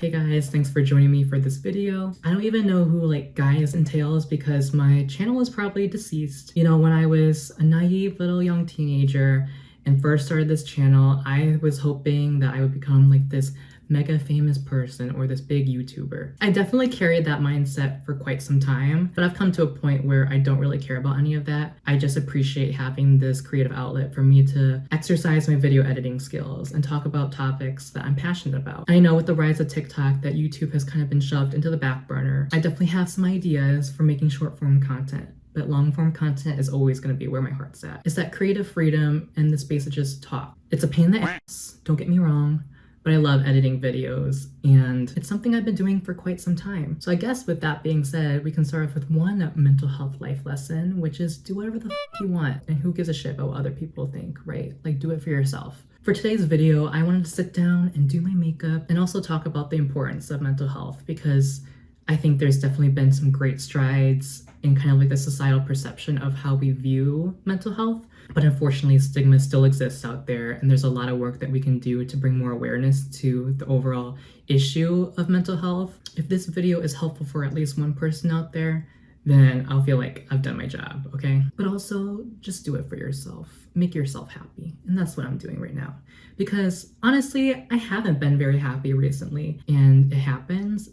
Hey guys, thanks for joining me for this video. I don't even know who guys entails because my channel is probably deceased. You know, when I was a naive little young teenager and first started this channel, I was hoping that I would become this mega famous person or this big YouTuber. I definitely carried that mindset for quite some time, but I've come to a point where I don't really care about any of that. I just appreciate having this creative outlet for me to exercise my video editing skills and talk about topics that I'm passionate about. I know with the rise of TikTok that YouTube has kind of been shoved into the back burner. I definitely have some ideas for making short form content, but long form content is always going to be where my heart's at. It's that creative freedom and the space to just talk. It's a pain in the ass, don't get me wrong, but I love editing videos and it's something I've been doing for quite some time. So I guess with that being said, we can start off with one mental health life lesson, which is do whatever the you want and who gives a shit about what other people think, right? Do it for yourself. For today's video, I wanted to sit down and do my makeup and also talk about the importance of mental health because I think there's definitely been some great strides in kind of the societal perception of how we view mental health. But unfortunately, stigma still exists out there, and there's a lot of work that we can do to bring more awareness to the overall issue of mental health. If this video is helpful for at least one person out there, then I'll feel like I've done my job, okay? But also, just do it for yourself. Make yourself happy. And that's what I'm doing right now. Because honestly, I haven't been very happy recently. And it happens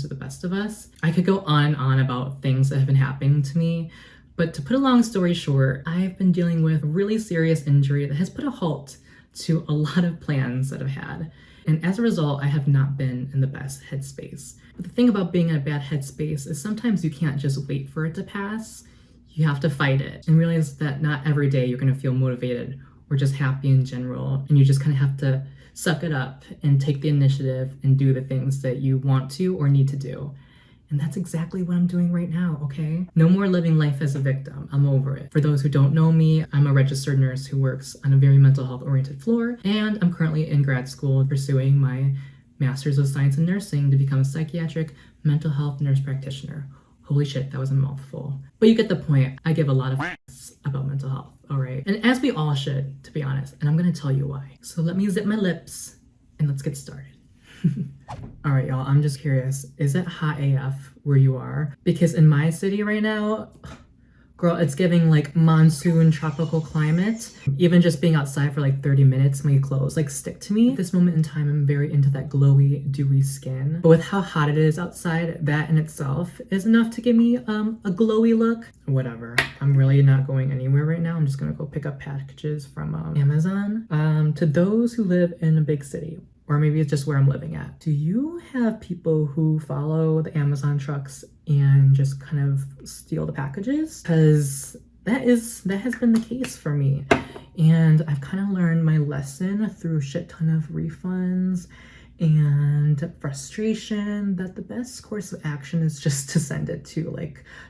to the best of us. I could go on and on about things that have been happening to me, but to put a long story short, I've been dealing with a really serious injury that has put a halt to a lot of plans that I've had. And as a result, I have not been in the best headspace. But the thing about being in a bad headspace is sometimes you can't just wait for it to pass. You have to fight it and realize that not every day you're going to feel motivated or just happy in general. And you just kind of have to suck it up and take the initiative and do the things that you want to or need to do. And that's exactly what I'm doing right now, okay? No more living life as a victim. I'm over it. For those who don't know me, I'm a registered nurse who works on a very mental health oriented floor, and I'm currently in grad school pursuing my Master's of Science in Nursing to become a psychiatric mental health nurse practitioner. Holy shit, that was a mouthful. But you get the point. I give a lot of f***s about mental health, all right? And as we all should, to be honest, and I'm gonna tell you why. So let me zip my lips and let's get started. All right, y'all, I'm just curious, is it hot AF where you are? Because in my city right now, girl, it's giving monsoon tropical climate. Even just being outside for 30 minutes, my clothes stick to me. At this moment in time, I'm very into that glowy, dewy skin. But with how hot it is outside, that in itself is enough to give me a glowy look. Whatever, I'm really not going anywhere right now. I'm just gonna go pick up packages from Amazon. To those who live in a big city, or maybe it's just where I'm living at. Do you have people who follow the Amazon trucks and just kind of steal the packages? Because that has been the case for me. And I've kind of learned my lesson through a shit ton of refunds and frustration that the best course of action is just to send it to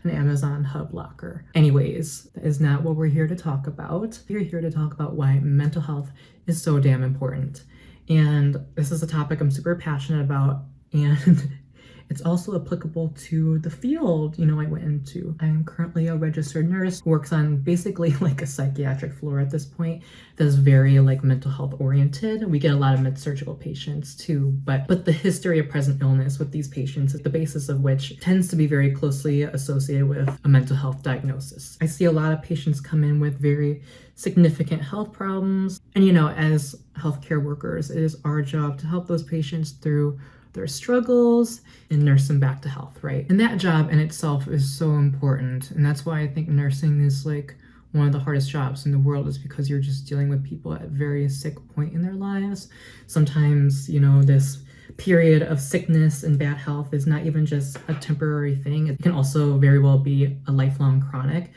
an Amazon hub locker. Anyways, that is not what we're here to talk about. We're here to talk about why mental health is so damn important. And this is a topic I'm super passionate about, and it's also applicable to the field, I went into. I am currently a registered nurse who works on basically a psychiatric floor at this point that's very mental health oriented. We get a lot of med-surgical patients too, but the history of present illness with these patients is the basis of which tends to be very closely associated with a mental health diagnosis. I see a lot of patients come in with very significant health problems. And as healthcare workers, it is our job to help those patients through their struggles and nurse them back to health, right? And that job in itself is so important. And that's why I think nursing is one of the hardest jobs in the world, is because you're just dealing with people at a very sick point in their lives. Sometimes, this period of sickness and bad health is not even just a temporary thing. It can also very well be a lifelong chronic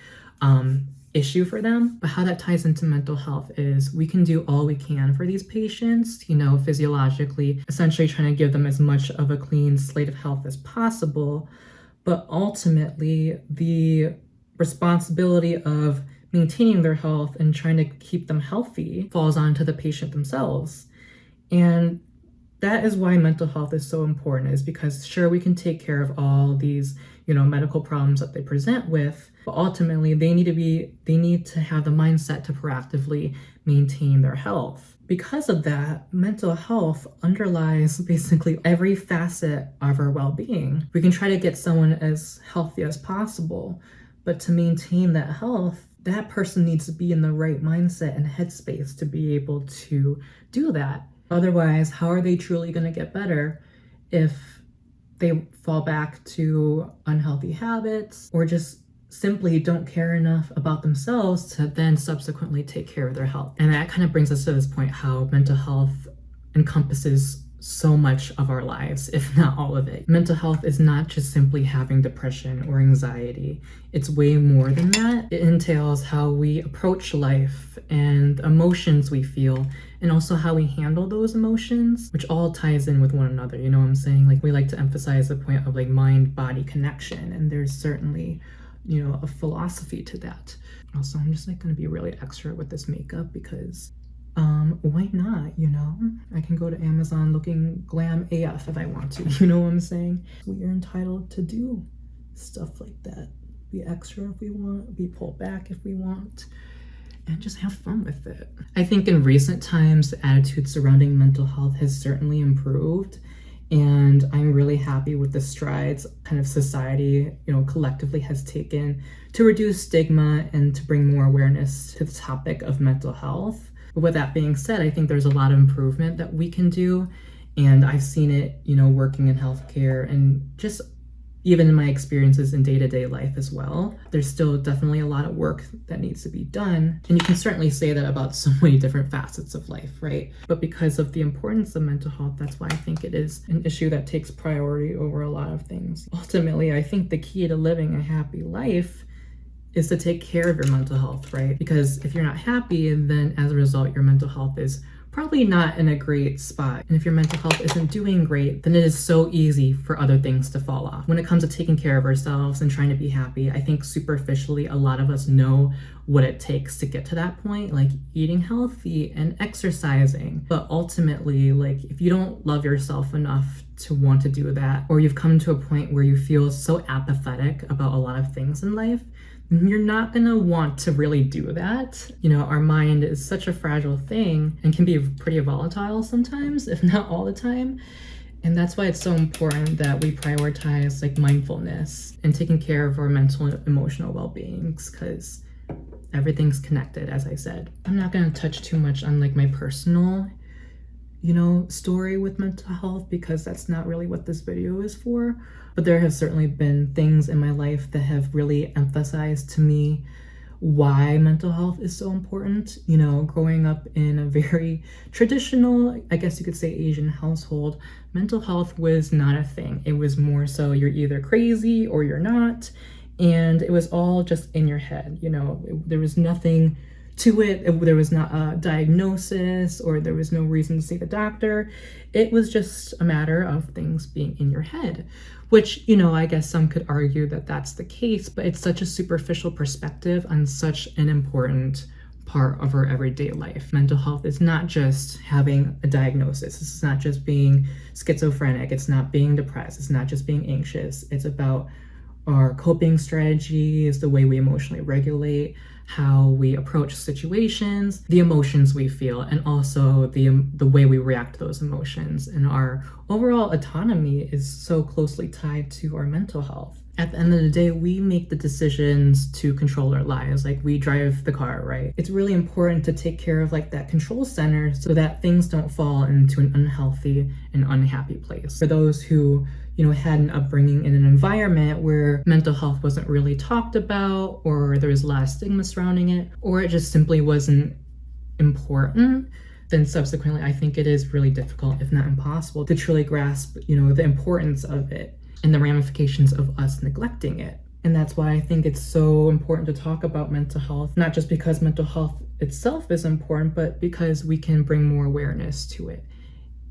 issue for them. But how that ties into mental health is we can do all we can for these patients, physiologically, essentially trying to give them as much of a clean slate of health as possible. But ultimately, the responsibility of maintaining their health and trying to keep them healthy falls onto the patient themselves. And That is why mental health is so important, is because sure, we can take care of all these, medical problems that they present with, but ultimately they need to have the mindset to proactively maintain their health. Because of that, mental health underlies basically every facet of our well-being. We can try to get someone as healthy as possible, but to maintain that health, that person needs to be in the right mindset and headspace to be able to do that. Otherwise, how are they truly going to get better if they fall back to unhealthy habits or just simply don't care enough about themselves to then subsequently take care of their health? And that kind of brings us to this point, how mental health encompasses so much of our lives, if not all of it. Mental health is not just simply having depression or anxiety. It's way more than that. It entails how we approach life and emotions we feel, and also how we handle those emotions, which all ties in with one another. You know what I'm saying? Like, we like to emphasize the point of like mind-body connection, and there's certainly, a philosophy to that. Also, I'm just like gonna be really extra with this makeup because why not, I can go to Amazon looking glam AF if I want to, you know what I'm saying? We are entitled to do stuff like that. Be extra if we want, be pulled back if we want, and just have fun with it. I think in recent times, the attitude surrounding mental health has certainly improved, and I'm really happy with the strides kind of society, collectively has taken to reduce stigma and to bring more awareness to the topic of mental health. But with that being said, I think there's a lot of improvement that we can do, and I've seen it, working in healthcare and just even in my experiences in day-to-day life as well. There's still definitely a lot of work that needs to be done, and you can certainly say that about so many different facets of life, right? But because of the importance of mental health, that's why I think it is an issue that takes priority over a lot of things. Ultimately, I think the key to living a happy life is to take care of your mental health, right? Because if you're not happy, then as a result, your mental health is probably not in a great spot. And if your mental health isn't doing great, then it is so easy for other things to fall off. When it comes to taking care of ourselves and trying to be happy, I think superficially, a lot of us know what it takes to get to that point, like eating healthy and exercising. But ultimately, like, if you don't love yourself enough to want to do that, or you've come to a point where you feel so apathetic about a lot of things in life, you're not gonna want to really do that. Our mind is such a fragile thing and can be pretty volatile sometimes, if not all the time. And that's why it's so important that we prioritize like mindfulness and taking care of our mental and emotional well-beings, because everything's connected, as I said. I'm not gonna touch too much on like my personal, story with mental health, because that's not really what this video is for. But there have certainly been things in my life that have really emphasized to me why mental health is so important. Growing up in a very traditional, I guess you could say, Asian household, mental health was not a thing. It was more so you're either crazy or you're not, and it was all just in your head. There was nothing to it. There was not a diagnosis, or there was no reason to see the doctor. It was just a matter of things being in your head, which, I guess some could argue that that's the case, but it's such a superficial perspective on such an important part of our everyday life. Mental health is not just having a diagnosis. It's not just being schizophrenic. It's not being depressed. It's not just being anxious. It's about our coping strategies, the way we emotionally regulate, how we approach situations, the emotions we feel, and also the way we react to those emotions. And our overall autonomy is so closely tied to our mental health. At the end of the day, we make the decisions to control our lives. Like, we drive the car, right? It's really important to take care of like that control center so that things don't fall into an unhealthy and unhappy place. For those who had an upbringing in an environment where mental health wasn't really talked about, or there was a lot of stigma surrounding it, or it just simply wasn't important, then subsequently I think it is really difficult, if not impossible, to truly grasp, the importance of it and the ramifications of us neglecting it. And that's why I think it's so important to talk about mental health, not just because mental health itself is important, but because we can bring more awareness to it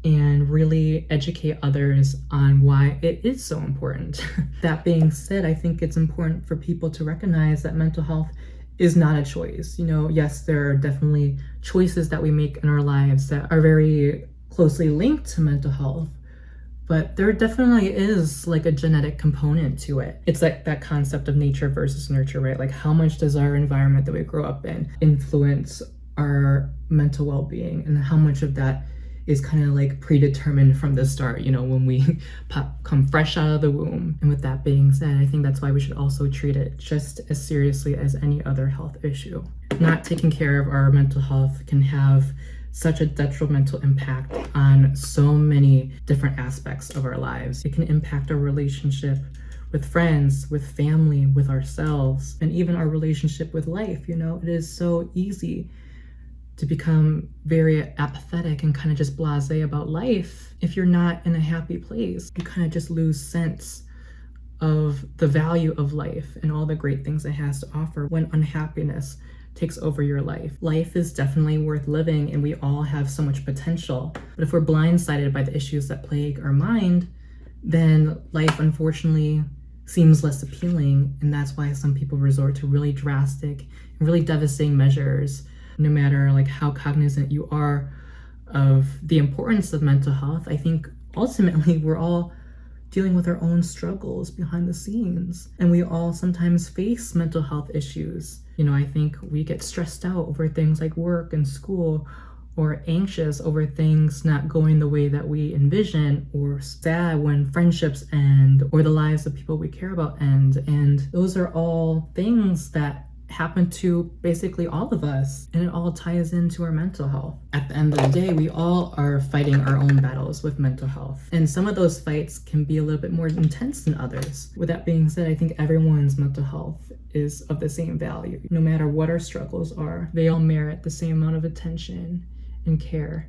and really educate others on why it is so important. That being said, I think it's important for people to recognize that mental health is not a choice. Yes, there are definitely choices that we make in our lives that are very closely linked to mental health, but there definitely is like a genetic component to it. It's like that concept of nature versus nurture, right? Like how much does our environment that we grow up in influence our mental well-being, and how much of that is kind of like predetermined from the start, you know, when we come fresh out of the womb. And with that being said, I think that's why we should also treat it just as seriously as any other health issue. Not taking care of our mental health can have such a detrimental impact on so many different aspects of our lives. It can impact our relationship with friends, with family, with ourselves, and even our relationship with life. You know, it is so easy to become very apathetic and kind of just blasé about life. If you're not in a happy place, you kind of just lose sense of the value of life and all the great things it has to offer when unhappiness takes over your life. Life is definitely worth living, and we all have so much potential. But if we're blindsided by the issues that plague our mind, then life unfortunately seems less appealing. And that's why some people resort to really drastic and really devastating measures. No matter like how cognizant you are of the importance of mental health, I think ultimately we're all dealing with our own struggles behind the scenes, and we all sometimes face mental health issues. You know, I think we get stressed out over things like work and school, or anxious over things not going the way that we envision, or sad when friendships end, or the lives of people we care about end. And those are all things that happen to basically all of us, and it all ties into our mental health. At the end of the day, we all are fighting our own battles with mental health, and some of those fights can be a little bit more intense than others. With that being said, I think everyone's mental health is of the same value. No matter what our struggles are, they all merit the same amount of attention and care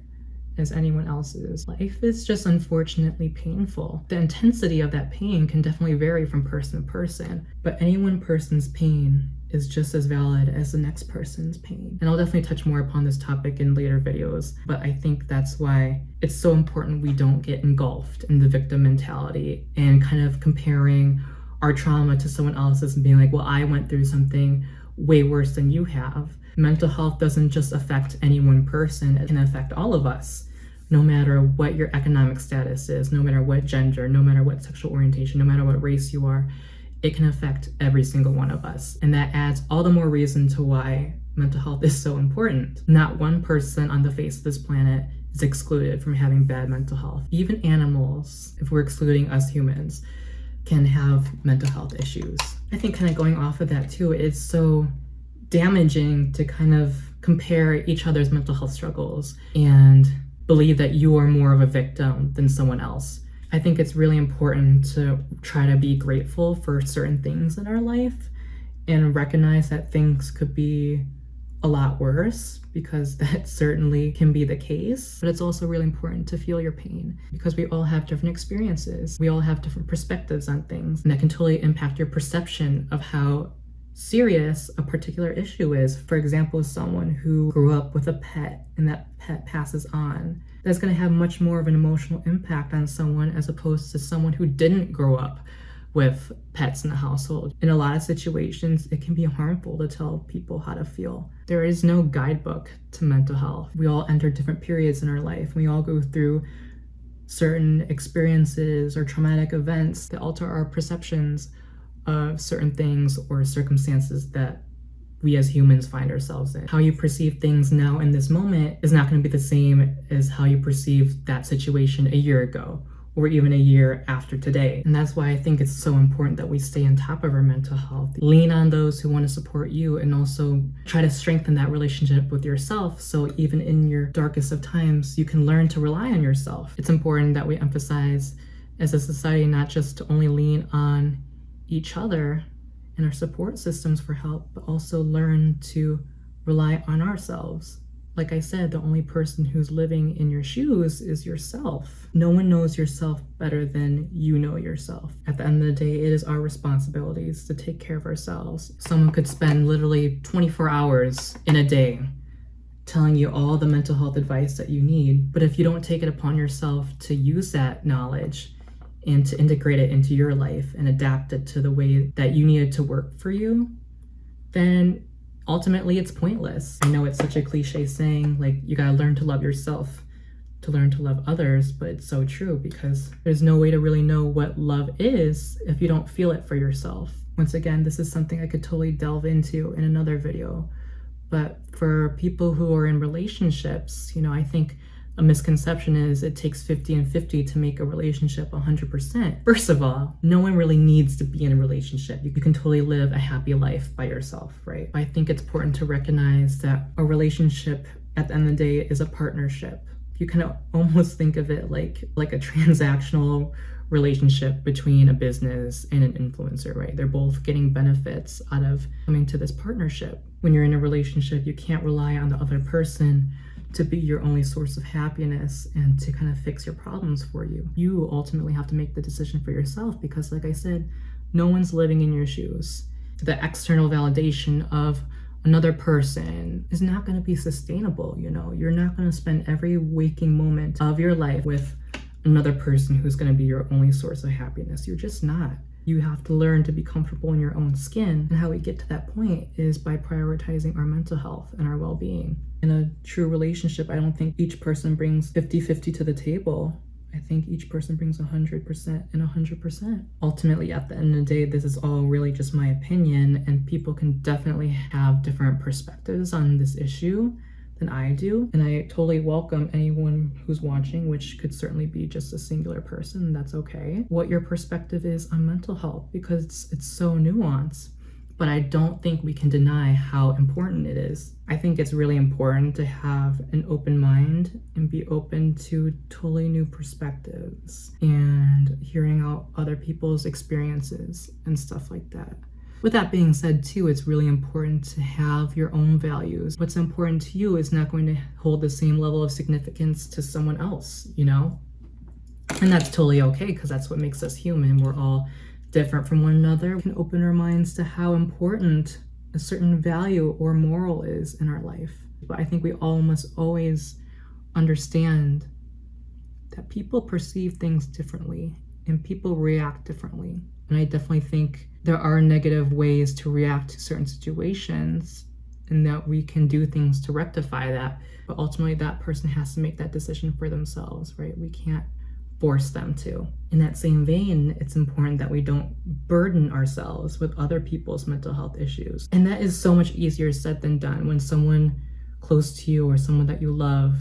as anyone else's. Life is just unfortunately painful. The intensity of that pain can definitely vary from person to person, but any one person's pain is just as valid as the next person's pain. And I'll definitely touch more upon this topic in later videos, but I think that's why it's so important we don't get engulfed in the victim mentality and kind of comparing our trauma to someone else's and being like, well, I went through something way worse than you have. Mental health doesn't just affect any one person, it can affect all of us. No matter what your economic status is, no matter what gender, no matter what sexual orientation, no matter what race you are, it can affect every single one of us. And that adds all the more reason to why mental health is so important. Not one person on the face of this planet is excluded from having bad mental health. Even animals, if we're excluding us humans, can have mental health issues. I think kind of going off of that too, it's so damaging to kind of compare each other's mental health struggles and believe that you are more of a victim than someone else. I think it's really important to try to be grateful for certain things in our life and recognize that things could be a lot worse, because that certainly can be the case. But it's also really important to feel your pain, because we all have different experiences. We all have different perspectives on things, and that can totally impact your perception of how serious a particular issue is. For example, someone who grew up with a pet and that pet passes on, that's going to have much more of an emotional impact on someone as opposed to someone who didn't grow up with pets in the household. In a lot of situations, it can be harmful to tell people how to feel. There is no guidebook to mental health. We all enter different periods in our life. We all go through certain experiences or traumatic events that alter our perceptions of certain things or circumstances that we as humans find ourselves in. How you perceive things now in this moment is not going to be the same as how you perceived that situation a year ago or even a year after today. And that's why I think it's so important that we stay on top of our mental health. Lean on those who want to support you, and also try to strengthen that relationship with yourself, so even in your darkest of times, you can learn to rely on yourself. It's important that we emphasize as a society not just to only lean on each other and our support systems for help, but also learn to rely on ourselves. Like I said, the only person who's living in your shoes is yourself. No one knows yourself better than you know yourself. At the end of the day, it is our responsibilities to take care of ourselves. Someone could spend literally 24 hours in a day telling you all the mental health advice that you need, but if you don't take it upon yourself to use that knowledge and to integrate it into your life and adapt it to the way that you need it to work for you, then ultimately it's pointless. I know it's such a cliche saying, like, you gotta learn to love yourself to learn to love others, but it's so true because there's no way to really know what love is if you don't feel it for yourself. Once again, this is something I could totally delve into in another video. But for people who are in relationships, I think a misconception is it takes 50 and 50 to make a relationship 100%. First of all, no one really needs to be in a relationship. You can totally live a happy life by yourself, right? I think it's important to recognize that a relationship at the end of the day is a partnership. You kind of almost think of it like a transactional relationship between a business and an influencer, right? They're both getting benefits out of coming to this partnership. When you're in a relationship, you can't rely on the other person to be your only source of happiness and to kind of fix your problems for you. You ultimately have to make the decision for yourself because, like I said, no one's living in your shoes. The external validation of another person is not going to be sustainable. You're not going to spend every waking moment of your life with another person who's going to be your only source of happiness. You're just not. You have to learn to be comfortable in your own skin. And how we get to that point is by prioritizing our mental health and our well-being. In a true relationship, I don't think each person brings 50-50 to the table. I think each person brings 100% and 100%. Ultimately, at the end of the day, this is all really just my opinion, and people can definitely have different perspectives on this issue than I do. And I totally welcome anyone who's watching, which could certainly be just a singular person. That's okay. What your perspective is on mental health, because it's so nuanced. But I don't think we can deny how important it is. I think it's really important to have an open mind and be open to totally new perspectives and hearing out other people's experiences and stuff like that. With that being said, too, it's really important to have your own values. What's important to you is not going to hold the same level of significance to someone else, And that's totally okay, because that's what makes us human. We're all different from one another. We can open our minds to how important a certain value or moral is in our life. But I think we all must always understand that people perceive things differently and people react differently. And I definitely think there are negative ways to react to certain situations and that we can do things to rectify that. But ultimately, that person has to make that decision for themselves, right? We can't force them to. In that same vein, it's important that we don't burden ourselves with other people's mental health issues. And that is so much easier said than done. When someone close to you or someone that you love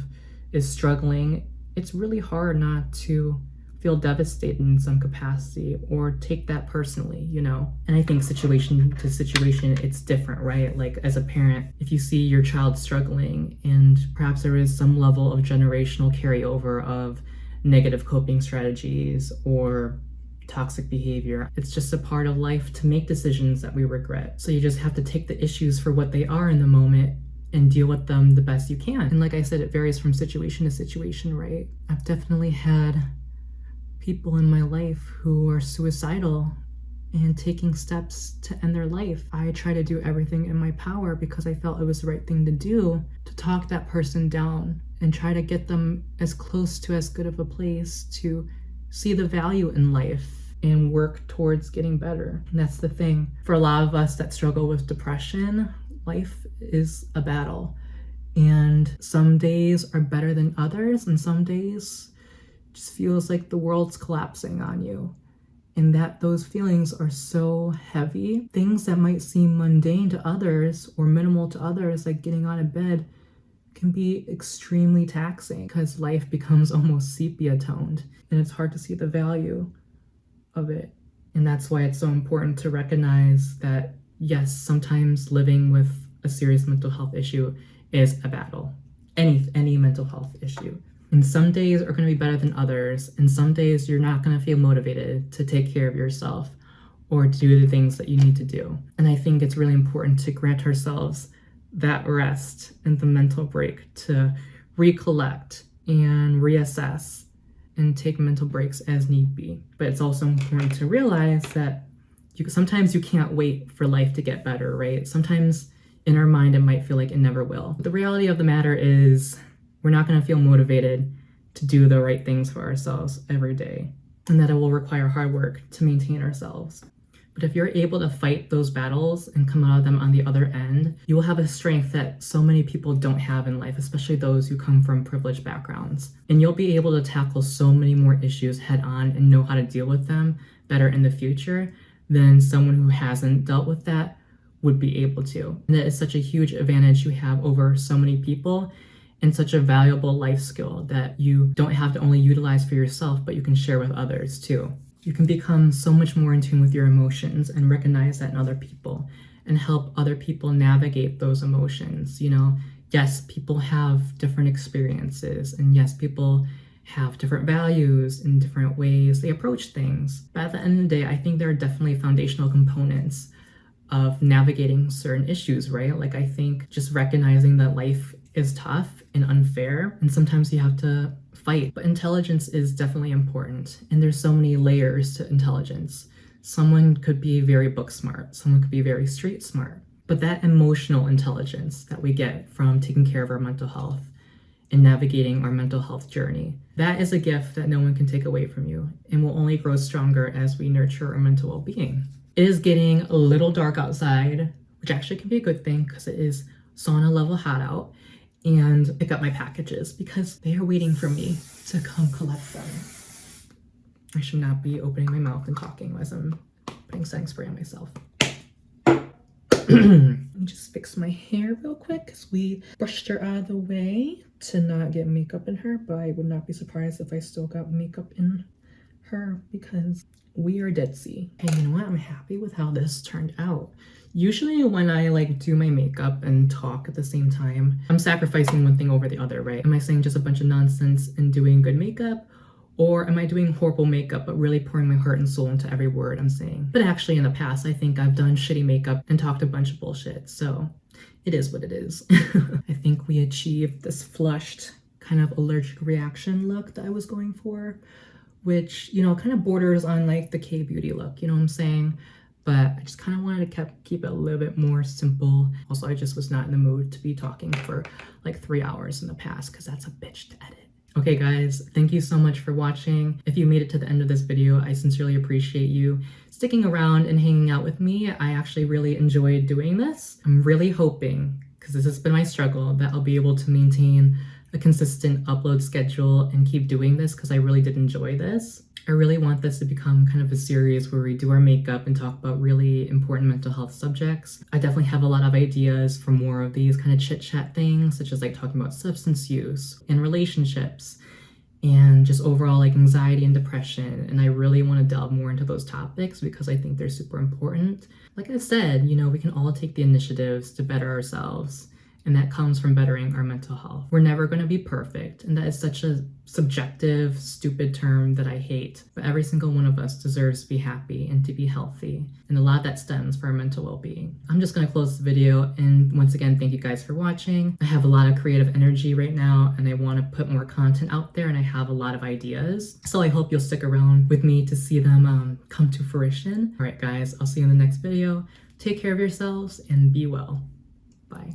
is struggling, it's really hard not to feel devastated in some capacity or take that personally, And I think situation to situation, it's different, right? Like as a parent, if you see your child struggling and perhaps there is some level of generational carryover of negative coping strategies or toxic behavior, it's just a part of life to make decisions that we regret. So you just have to take the issues for what they are in the moment and deal with them the best you can. And like I said, it varies from situation to situation, right? I've definitely had people in my life who are suicidal and taking steps to end their life. I try to do everything in my power because I felt it was the right thing to do to talk that person down and try to get them as close to as good of a place to see the value in life and work towards getting better. And that's the thing. For a lot of us that struggle with depression, life is a battle. And some days are better than others, and some days just feels like the world's collapsing on you. And that those feelings are so heavy. Things that might seem mundane to others or minimal to others, like getting out of bed, can be extremely taxing because life becomes almost sepia toned and it's hard to see the value of it. And that's why it's so important to recognize that, yes, sometimes living with a serious mental health issue is a battle. Any mental health issue. And some days are going to be better than others, and some days you're not going to feel motivated to take care of yourself or to do the things that you need to do. And I think it's really important to grant ourselves that rest and the mental break to recollect and reassess and take mental breaks as need be. But it's also important to realize that sometimes you can't wait for life to get better, right? Sometimes in our mind it might feel like it never will. But the reality of the matter is we're not going to feel motivated to do the right things for ourselves every day, and that it will require hard work to maintain ourselves. But if you're able to fight those battles and come out of them on the other end, you will have a strength that so many people don't have in life, especially those who come from privileged backgrounds. And you'll be able to tackle so many more issues head on and know how to deal with them better in the future than someone who hasn't dealt with that would be able to. And that is such a huge advantage you have over so many people, and such a valuable life skill that you don't have to only utilize for yourself, but you can share with others too. You can become so much more in tune with your emotions and recognize that in other people and help other people navigate those emotions. You know, yes, people have different experiences, and yes, people have different values and different ways they approach things. But at the end of the day, I think there are definitely foundational components of navigating certain issues, right? Like, I think just recognizing that life is tough and unfair, and sometimes you have to fight. But intelligence is definitely important, and there's so many layers to intelligence. Someone could be very book smart, someone could be very street smart, but that emotional intelligence that we get from taking care of our mental health and navigating our mental health journey, that is a gift that no one can take away from you, and will only grow stronger as we nurture our mental well-being. It is getting a little dark outside, which actually can be a good thing because it is sauna level hot out, and pick up my packages because they are waiting for me to come collect them. I should not be opening my mouth and talking as I'm putting setting spray on myself. Let me just fix my hair real quick because we brushed her out of the way to not get makeup in her, but I would not be surprised if I still got makeup in her because we are deadsy. And you know what? I'm happy with how this turned out. Usually when I like do my makeup and talk at the same time, I'm sacrificing one thing over the other, right? Am I saying just a bunch of nonsense and doing good makeup? Or am I doing horrible makeup but really pouring my heart and soul into every word I'm saying? But actually in the past, I think I've done shitty makeup and talked a bunch of bullshit. So it is what it is. I think we achieved this flushed kind of allergic reaction look that I was going for, which, you know, kind of borders on like the K-beauty look, you know what I'm saying? But I just kind of wanted to keep it a little bit more simple. Also, I just was not in the mood to be talking for like 3 hours in the past because that's a bitch to edit. Okay guys, thank you so much for watching. If you made it to the end of this video, I sincerely appreciate you sticking around and hanging out with me. I actually really enjoyed doing this. I'm really hoping, because this has been my struggle, that I'll be able to maintain a consistent upload schedule and keep doing this because I really did enjoy this. I really want this to become kind of a series where we do our makeup and talk about really important mental health subjects. I definitely have a lot of ideas for more of these kind of chit-chat things, such as like talking about substance use and relationships and just overall like anxiety and depression. And I really want to delve more into those topics because I think they're super important. Like I said, you know, we can all take the initiatives to better ourselves, and that comes from bettering our mental health. We're never going to be perfect, and that is such a subjective, stupid term that I hate. But every single one of us deserves to be happy and to be healthy, and a lot of that stems from our mental well-being. I'm just going to close the video, and once again, thank you guys for watching. I have a lot of creative energy right now, and I want to put more content out there, and I have a lot of ideas. So I hope you'll stick around with me to see them come to fruition. All right, guys, I'll see you in the next video. Take care of yourselves and be well. Bye.